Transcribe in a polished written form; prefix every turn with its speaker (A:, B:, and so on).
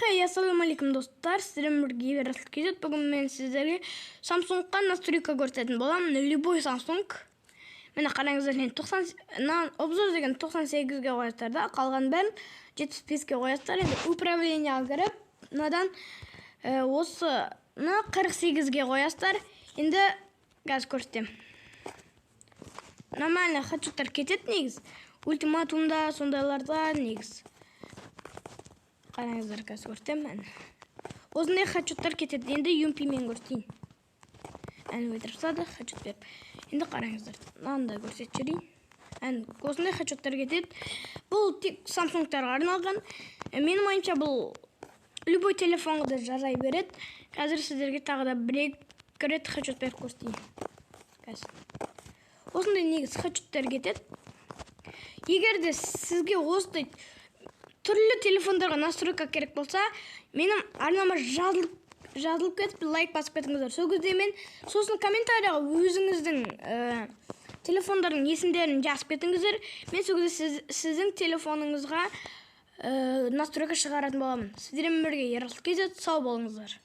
A: Хей, ассалаумалейкум достар, сіздермен бірге Ерасыл кезет. Бүгін мен сіздерге Samsungқа настройка көрсететін боламын. Любой Samsung. Мені қараңыздар, обзор деген 98-ге қоясыздар да, қалған бәрін 75-ге қоясыздар. Енді управлениеға кіріп, мынадан осыны 48-ге қоясыздар. Енді қазір көрсетем. Нормально хатчуттар кетеді негіз. Ультиматумда, сондайларда негіз. Қараңыздар, қазір көрсетем. Осындай хатчуттар кетеді. Енді UMP-мен көрсетейін. Өйтірсады, хатчут беріп. Енді қараңыздар, мынаны көрсетіп жүрейін. Осындай хатчуттар кетеді. Бұл тек Samsung-тарға арналған. Менің ойымша бұл любой телефонға да жарай береді. Қазір сіздерге тағы да бір-екі рет хатчут беріп көрсетейін. Осындай негіз хатчуттар кетеді. Егер де сізге осындай түрлі телефондарға настройка керек болса, менің арнама жазылып кетіп, лайк басып кетіңіздер. Сол кезде мен сосын комментарияға өзіңіздің телефондардың есімдерін жазып кетіңіздер. Мен сол кезде сіздің телефоныңызға настройка шығаратын боламын. Сіздермен бірге Ерасыл кезет, сау болыңыздар.